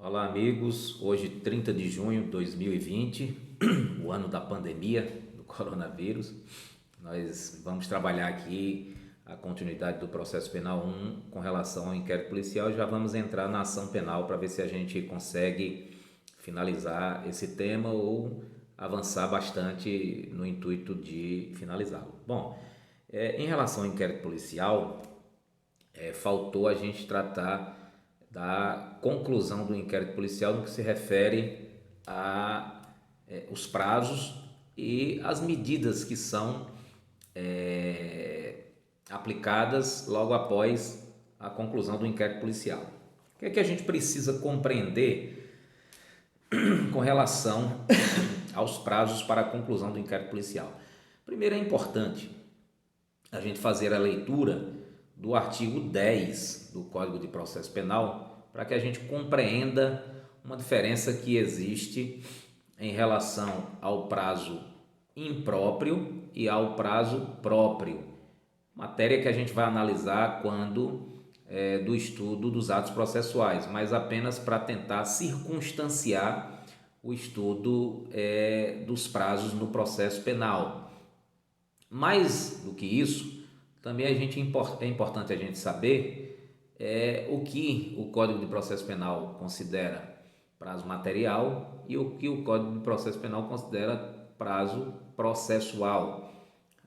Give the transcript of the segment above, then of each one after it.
Olá, amigos. Hoje, 30 de junho de 2020, o ano da pandemia do coronavírus. Nós vamos trabalhar aqui a continuidade do processo penal 1 com relação ao inquérito policial e já vamos entrar na ação penal para ver se a gente consegue finalizar esse tema ou avançar bastante no intuito de finalizá-lo. Bom, em relação ao inquérito policial, faltou a gente tratar da conclusão do inquérito policial no que se refere a os prazos e as medidas que são aplicadas logo após a conclusão do inquérito policial. O que é que a gente precisa compreender com relação aos prazos para a conclusão do inquérito policial? Primeiro, é importante a gente fazer a leitura do artigo 10 do Código de Processo Penal para que a gente compreenda uma diferença que existe em relação ao prazo impróprio e ao prazo próprio, matéria que a gente vai analisar quando do estudo dos atos processuais, mas apenas para tentar circunstanciar o estudo dos prazos no processo penal. Mais do que isso, também é importante a gente saber o que o Código de Processo Penal considera prazo material e o que o Código de Processo Penal considera prazo processual.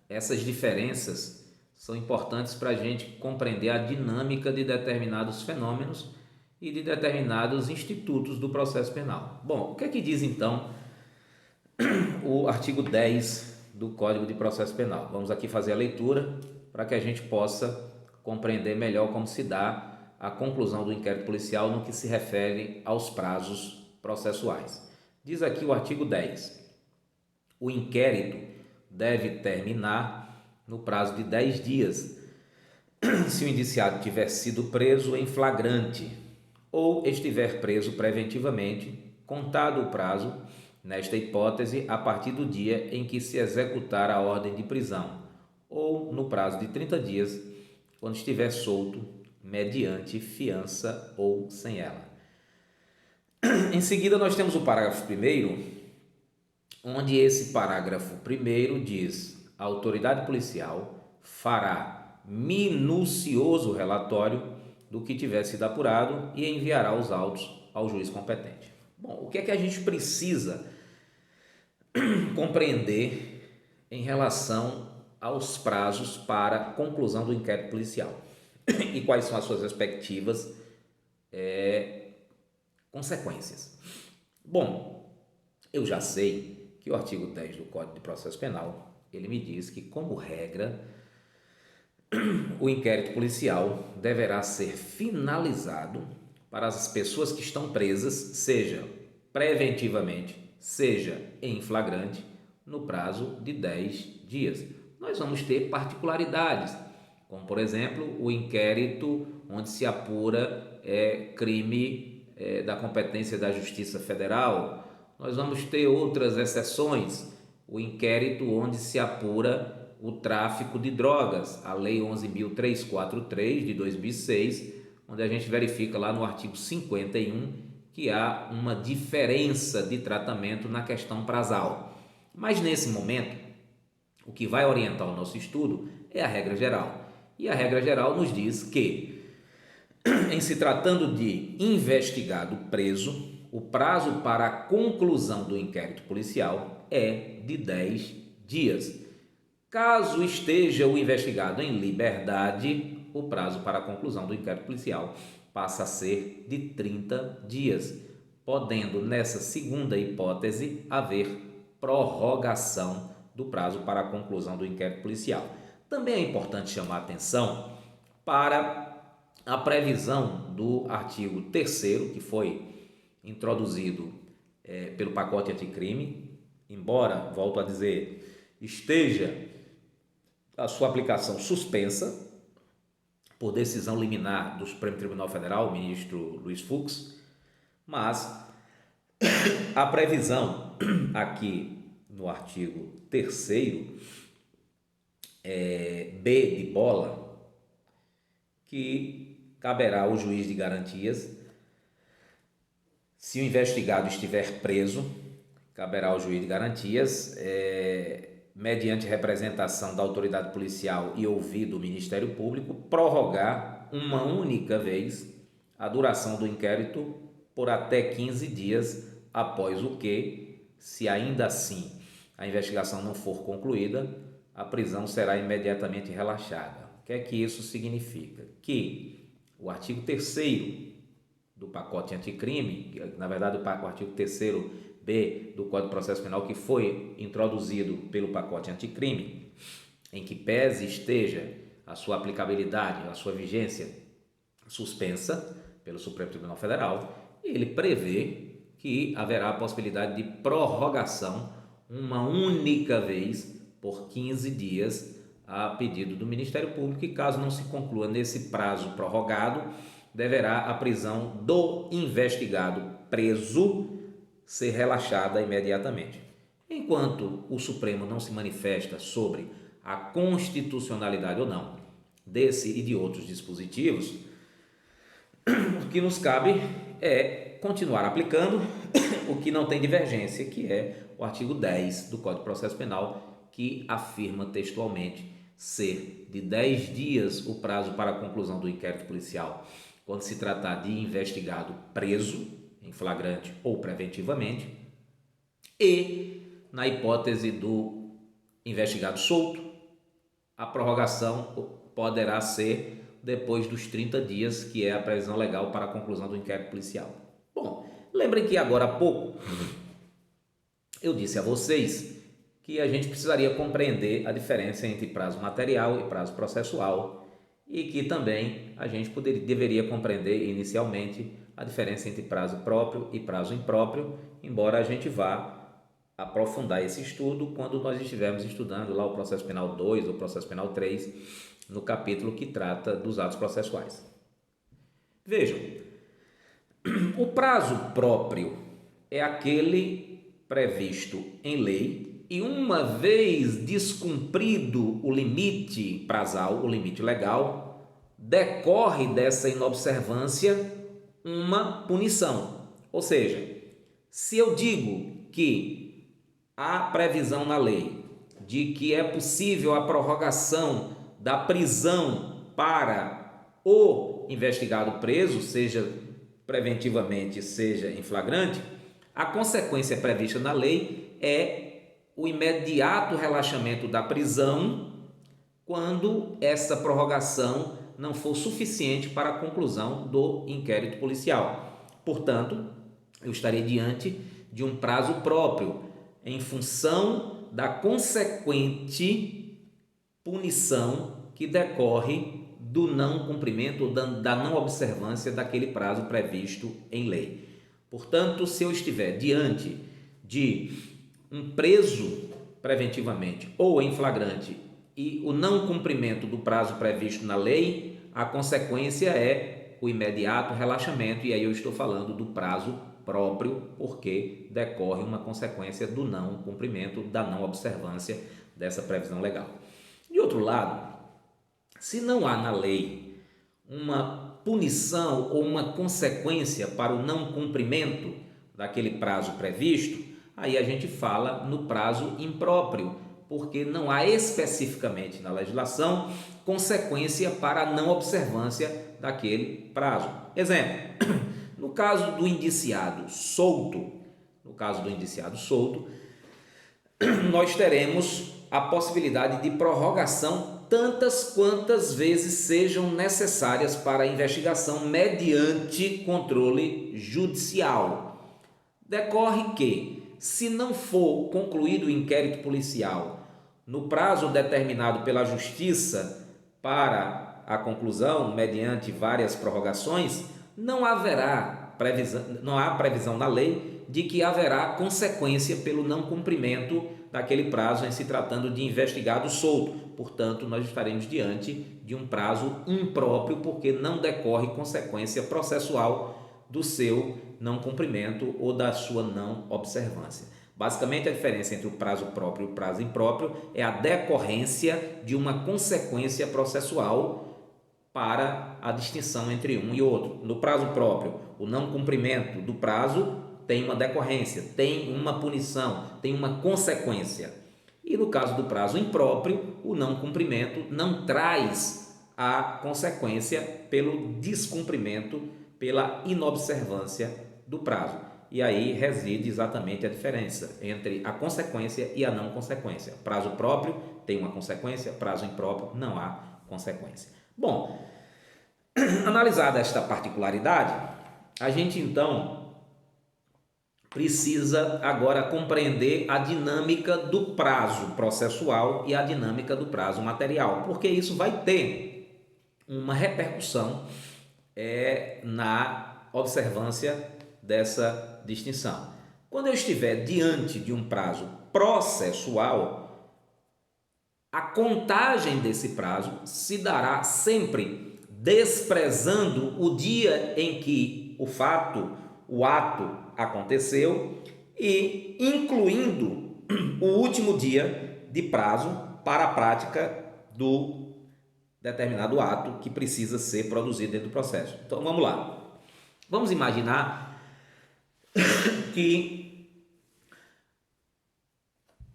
Essas diferenças são importantes para a gente compreender a dinâmica de determinados fenômenos e de determinados institutos do processo penal. Bom, o que é que diz então o artigo 10 do Código de Processo Penal? Vamos aqui fazer a leitura para que a gente possa compreender melhor como se dá a conclusão do inquérito policial no que se refere aos prazos processuais. Diz aqui o artigo 10: o inquérito deve terminar no prazo de 10 dias se o indiciado tiver sido preso em flagrante ou estiver preso preventivamente, contado o prazo, nesta hipótese, a partir do dia em que se executar a ordem de prisão, ou no prazo de 30 dias, quando estiver solto, mediante fiança ou sem ela. Em seguida, nós temos o parágrafo 1º, onde esse parágrafo 1º diz: a autoridade policial fará minucioso relatório do que tiver sido apurado e enviará os autos ao juiz competente. Bom, o que é que a gente precisa compreender em relação aos prazos para a conclusão do inquérito policial e quais são as suas respectivas consequências? Bom, eu já sei que o artigo 10 do Código de Processo Penal, ele me diz que, como regra, o inquérito policial deverá ser finalizado para as pessoas que estão presas, seja preventivamente, seja em flagrante, no prazo de 10 dias. Nós vamos ter particularidades, como, por exemplo, o inquérito onde se apura crime da competência da Justiça Federal. Nós vamos ter outras exceções, o inquérito onde se apura o tráfico de drogas, a Lei 11.343 de 2006, onde a gente verifica lá no artigo 51 que há uma diferença de tratamento na questão prazal. Mas nesse momento, o que vai orientar o nosso estudo é a regra geral. E a regra geral nos diz que, em se tratando de investigado preso, o prazo para a conclusão do inquérito policial é de 10 dias. Caso esteja o investigado em liberdade, o prazo para a conclusão do inquérito policial passa a ser de 30 dias, podendo, nessa segunda hipótese, haver prorrogação do prazo para a conclusão do inquérito policial. Também é importante chamar a atenção para a previsão do artigo 3º, que foi introduzido pelo pacote anticrime, embora, volto a dizer, esteja a sua aplicação suspensa por decisão liminar do Supremo Tribunal Federal, o ministro Luiz Fux, mas a previsão aqui no artigo 3º B de bola, que caberá ao juiz de garantias Se o investigado estiver preso, caberá ao juiz de garantias, mediante representação da autoridade policial e ouvido o Ministério Público, prorrogar uma única vez a duração do inquérito por até 15 dias, após o que, se ainda assim a investigação não for concluída, a prisão será imediatamente relaxada. O que é que isso significa? Que o artigo 3º do pacote anticrime, na verdade o artigo 3º-B do Código de Processo Penal, que foi introduzido pelo pacote anticrime, em que pese esteja a sua aplicabilidade, a sua vigência suspensa pelo Supremo Tribunal Federal, ele prevê que haverá a possibilidade de prorrogação uma única vez por 15 dias a pedido do Ministério Público, e caso não se conclua nesse prazo prorrogado, deverá a prisão do investigado preso ser relaxada imediatamente. Enquanto o Supremo não se manifesta sobre a constitucionalidade ou não desse e de outros dispositivos, o que nos cabe é continuar aplicando o que não tem divergência, que é o artigo 10 do Código de Processo Penal, que afirma textualmente ser de 10 dias o prazo para a conclusão do inquérito policial quando se tratar de investigado preso, em flagrante ou preventivamente, e, na hipótese do investigado solto, a prorrogação poderá ser depois dos 30 dias, que é a previsão legal para a conclusão do inquérito policial. Bom, lembrem que agora há pouco eu disse a vocês que a gente precisaria compreender a diferença entre prazo material e prazo processual, e que também a gente deveria compreender inicialmente a diferença entre prazo próprio e prazo impróprio, embora a gente vá aprofundar esse estudo quando nós estivermos estudando lá o processo penal 2 ou processo penal 3, no capítulo que trata dos atos processuais. Vejam, o prazo próprio é aquele previsto em lei, e uma vez descumprido o limite prazal, o limite legal, decorre dessa inobservância uma punição. Ou seja, se eu digo que há previsão na lei de que é possível a prorrogação da prisão para o investigado preso, seja preventivamente, seja em flagrante, a consequência prevista na lei é o imediato relaxamento da prisão quando essa prorrogação não for suficiente para a conclusão do inquérito policial. Portanto, eu estarei diante de um prazo próprio em função da consequente punição que decorre do não cumprimento ou da não observância daquele prazo previsto em lei. Portanto, se eu estiver diante de um preso preventivamente ou em flagrante e o não cumprimento do prazo previsto na lei, a consequência é o imediato relaxamento, e aí eu estou falando do prazo próprio, porque decorre uma consequência do não cumprimento, da não observância dessa previsão legal. De outro lado, se não há na lei uma punição ou uma consequência para o não cumprimento daquele prazo previsto, aí a gente fala no prazo impróprio, porque não há especificamente na legislação consequência para a não observância daquele prazo. Exemplo, no caso do indiciado solto, nós teremos a possibilidade de prorrogação tantas quantas vezes sejam necessárias para a investigação mediante controle judicial. Decorre que, se não for concluído o inquérito policial no prazo determinado pela Justiça para a conclusão, mediante várias prorrogações, não há previsão na lei de que haverá consequência pelo não cumprimento daquele prazo em se tratando de investigado solto. Portanto, nós estaremos diante de um prazo impróprio, porque não decorre consequência processual do seu não cumprimento ou da sua não observância. Basicamente, a diferença entre o prazo próprio e o prazo impróprio é a decorrência de uma consequência processual para a distinção entre um e outro. No prazo próprio, o não cumprimento do prazo tem uma decorrência, tem uma punição, tem uma consequência. E no caso do prazo impróprio, o não cumprimento não traz a consequência pelo descumprimento, pela inobservância do prazo. E aí reside exatamente a diferença entre a consequência e a não consequência. Prazo próprio tem uma consequência, prazo impróprio não há consequência. Bom, analisada esta particularidade, a gente então precisa agora compreender a dinâmica do prazo processual e a dinâmica do prazo material, porque isso vai ter uma repercussão na observância dessa distinção. Quando eu estiver diante de um prazo processual, a contagem desse prazo se dará sempre desprezando o dia em que o fato, o ato aconteceu e incluindo o último dia de prazo para a prática do determinado ato que precisa ser produzido dentro do processo. Então vamos lá. Vamos imaginar que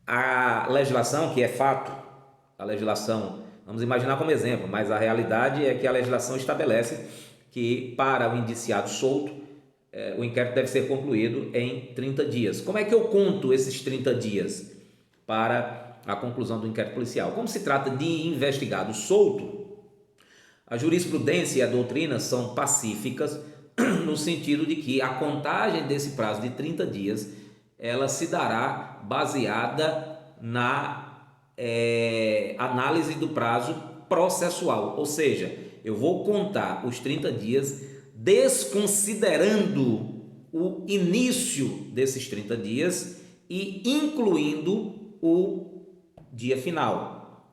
a legislação, que é fato, a legislação, vamos imaginar como exemplo, mas a realidade é que a legislação estabelece que para o indiciado solto, o inquérito deve ser concluído em 30 dias. Como é que eu conto esses 30 dias para a conclusão do inquérito policial? Como se trata de investigado solto, a jurisprudência e a doutrina são pacíficas no sentido de que a contagem desse prazo de 30 dias ela se dará baseada na análise do prazo processual, ou seja, eu vou contar os 30 dias desconsiderando o início desses 30 dias e incluindo o dia final.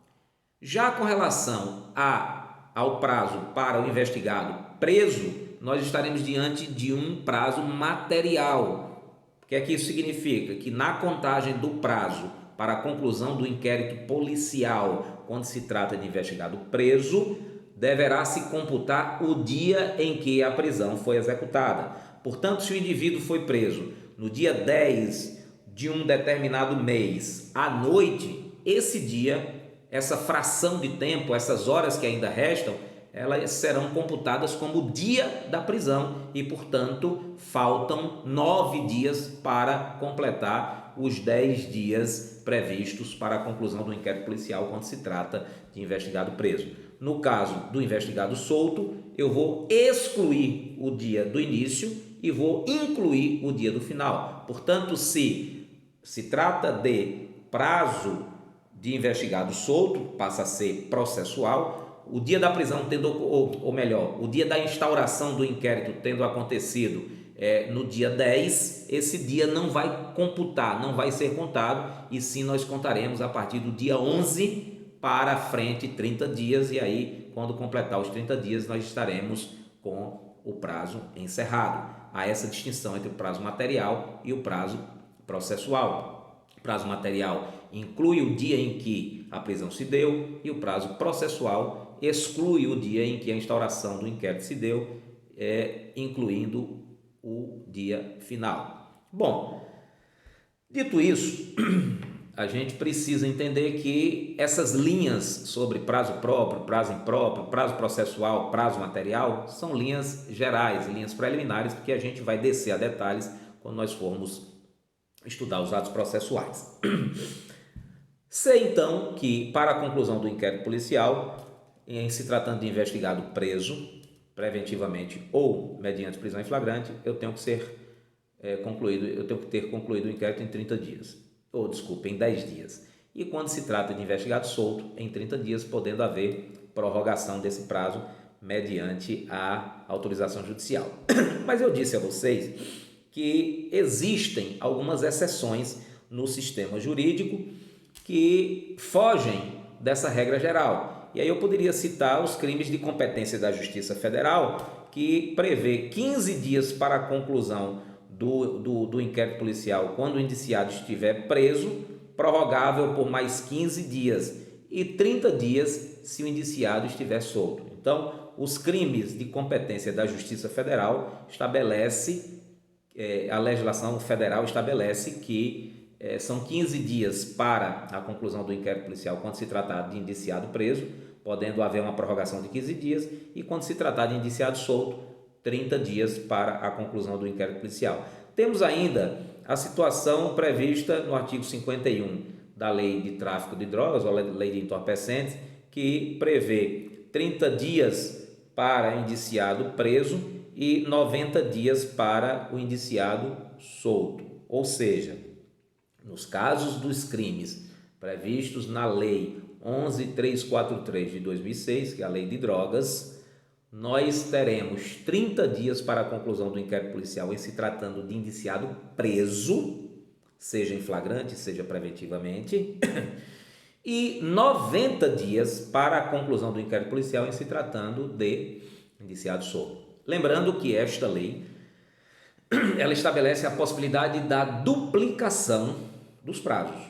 Já com relação ao prazo para o investigado preso, nós estaremos diante de um prazo material. O que é que isso significa? Que na contagem do prazo para a conclusão do inquérito policial, quando se trata de investigado preso, deverá se computar o dia em que a prisão foi executada. Portanto, se o indivíduo foi preso no dia 10 de um determinado mês à noite, esse dia, essa fração de tempo, essas horas que ainda restam, elas serão computadas como dia da prisão e, portanto, faltam 9 dias para completar os 10 dias previstos para a conclusão do inquérito policial quando se trata de investigado preso. No caso do investigado solto, eu vou excluir o dia do início e vou incluir o dia do final. Portanto, se trata de prazo de investigado solto, passa a ser processual, o dia da prisão ou melhor, o dia da instauração do inquérito tendo acontecido no dia 10, esse dia não vai computar, não vai ser contado, e sim nós contaremos a partir do dia 11 para frente 30 dias, e aí quando completar os 30 dias nós estaremos com o prazo encerrado. Há essa distinção entre o prazo material e o prazo processual. O prazo material inclui o dia em que a prisão se deu e o prazo processual exclui o dia em que a instauração do inquérito se deu, incluindo o dia final. Bom, dito isso, a gente precisa entender que essas linhas sobre prazo próprio, prazo impróprio, prazo processual, prazo material, são linhas gerais, linhas preliminares, porque a gente vai descer a detalhes quando nós formos estudar os atos processuais. Sei então que, para a conclusão do inquérito policial, em se tratando de investigado preso, preventivamente ou mediante prisão em flagrante, eu tenho que ter concluído o inquérito em 30 dias. Em 10 dias. E quando se trata de investigado solto, em 30 dias, podendo haver prorrogação desse prazo mediante a autorização judicial. Mas eu disse a vocês que existem algumas exceções no sistema jurídico que fogem dessa regra geral. E aí eu poderia citar os crimes de competência da Justiça Federal, que prevê 15 dias para a conclusão do inquérito policial quando o indiciado estiver preso, prorrogável por mais 15 dias, e 30 dias se o indiciado estiver solto. Então, os crimes de competência da Justiça Federal estabelece, a legislação federal estabelece que são 15 dias para a conclusão do inquérito policial quando se tratar de indiciado preso, podendo haver uma prorrogação de 15 dias, e quando se tratar de indiciado solto, 30 dias para a conclusão do inquérito policial. Temos ainda a situação prevista no artigo 51 da Lei de Tráfico de Drogas, ou Lei de Entorpecentes, que prevê 30 dias para indiciado preso e 90 dias para o indiciado solto. Ou seja, nos casos dos crimes previstos na Lei 11.343 de 2006, que é a Lei de Drogas, nós teremos 30 dias para a conclusão do inquérito policial em se tratando de indiciado preso, seja em flagrante, seja preventivamente, e 90 dias para a conclusão do inquérito policial em se tratando de indiciado solto. Lembrando que esta lei, ela estabelece a possibilidade da duplicação dos prazos.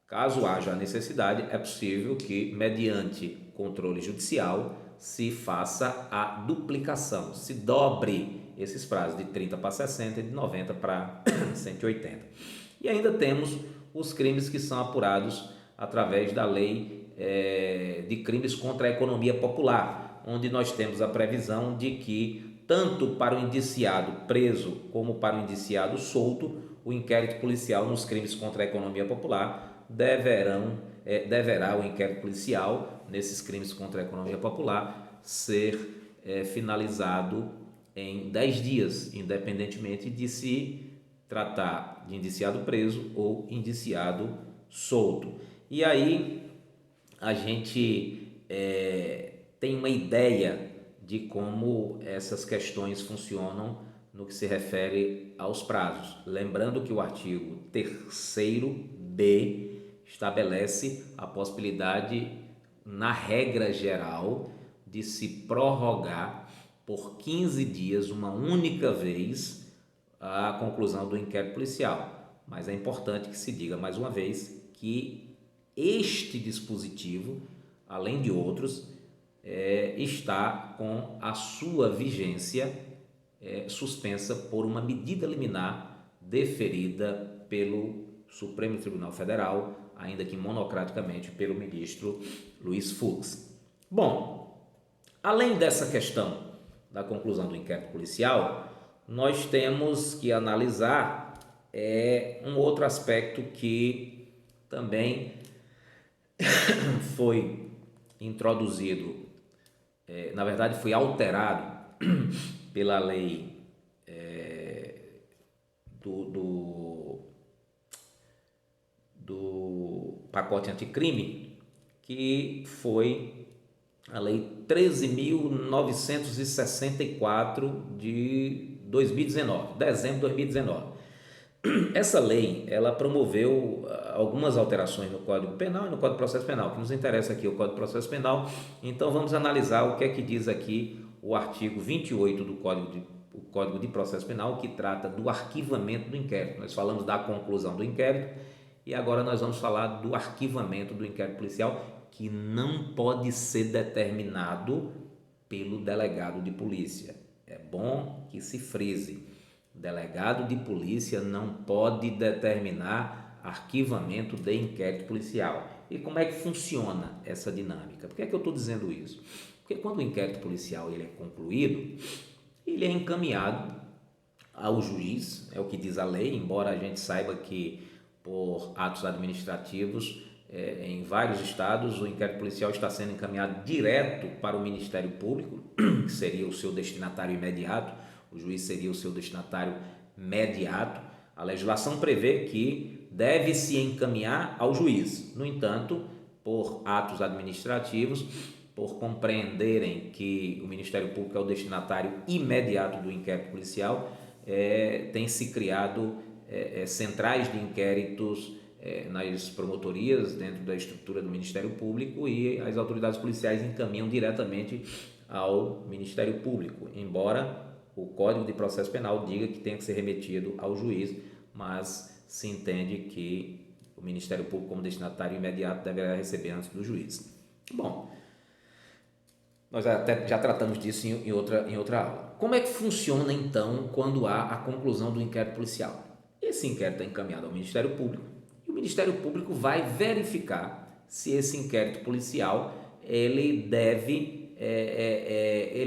Caso haja necessidade, é possível que, mediante controle judicial, se faça a duplicação, se dobre esses prazos de 30 para 60 e de 90 para 180. E ainda temos os crimes que são apurados através da lei de crimes contra a economia popular, onde nós temos a previsão de que, tanto para o indiciado preso como para o indiciado solto, o inquérito policial nos crimes contra a economia popular deverá o inquérito policial nesses crimes contra a economia popular ser finalizado em 10 dias, independentemente de se tratar de indiciado preso ou indiciado solto. E aí a gente tem uma ideia de como essas questões funcionam no que se refere aos prazos. Lembrando que o artigo 3º-B estabelece a possibilidade, na regra geral, de se prorrogar por 15 dias, uma única vez, a conclusão do inquérito policial. Mas é importante que se diga mais uma vez que este dispositivo, além de outros, está com a sua vigência suspensa por uma medida liminar deferida pelo Supremo Tribunal Federal, ainda que monocraticamente pelo ministro Luiz Fux. Bom, além dessa questão da conclusão do inquérito policial, nós temos que analisar um outro aspecto que também foi introduzido, na verdade foi alterado pela lei do pacote anticrime, que foi a lei 13.964 de 2019, dezembro de 2019. Essa lei, ela promoveu algumas alterações no Código Penal e no Código de Processo Penal. O que nos interessa aqui é o Código de Processo Penal, então vamos analisar o que é que diz aqui o artigo 28 do Código de Processo Penal, que trata do arquivamento do inquérito. Nós falamos da conclusão do inquérito e agora nós vamos falar do arquivamento do inquérito policial, que não pode ser determinado pelo delegado de polícia. É bom que se frise. O delegado de polícia não pode determinar arquivamento de inquérito policial. E como é que funciona essa dinâmica? Por que é que eu estou dizendo isso? Porque quando o inquérito policial ele é concluído, ele é encaminhado ao juiz, é o que diz a lei, embora a gente saiba que por atos administrativos em vários estados o inquérito policial está sendo encaminhado direto para o Ministério Público, que seria o seu destinatário imediato. O juiz seria o seu destinatário imediato. A legislação prevê que deve se encaminhar ao juiz. No entanto, por atos administrativos, por compreenderem que o Ministério Público é o destinatário imediato do inquérito policial, tem se criado centrais de inquéritos nas promotorias, dentro da estrutura do Ministério Público, e as autoridades policiais encaminham diretamente ao Ministério Público, embora o Código de Processo Penal diga que tem que ser remetido ao juiz, mas se entende que o Ministério Público, como destinatário imediato, deverá receber antes do juiz. Bom, Nós até já tratamos disso em outra aula. Como é que funciona, então, quando há a conclusão do inquérito policial? Esse inquérito é encaminhado ao Ministério Público e o Ministério Público vai verificar se esse inquérito policial ele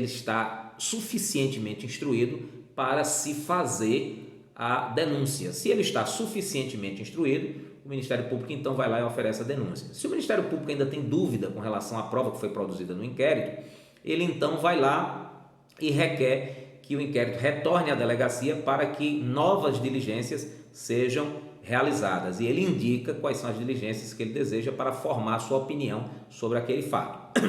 está suficientemente instruído para se fazer a denúncia. Se ele está suficientemente instruído, o Ministério Público então vai lá e oferece a denúncia. Se o Ministério Público ainda tem dúvida com relação à prova que foi produzida no inquérito, ele então vai lá e requer que o inquérito retorne à delegacia para que novas diligências sejam realizadas. E ele indica quais são as diligências que ele deseja para formar sua opinião sobre aquele fato.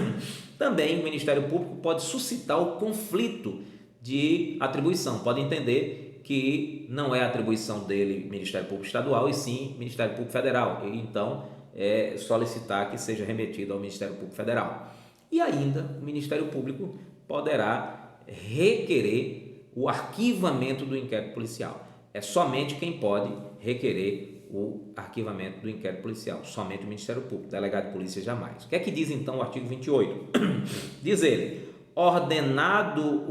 Também o Ministério Público pode suscitar o conflito de atribuição, pode entender que não é atribuição dele Ministério Público Estadual e sim Ministério Público Federal, e então solicitar que seja remetido ao Ministério Público Federal. E ainda o Ministério Público poderá requerer o arquivamento do inquérito policial. É somente quem pode requerer o arquivamento do inquérito policial, somente o Ministério Público, delegado de polícia jamais. O que é que diz então o artigo 28? Diz ele: ordenado o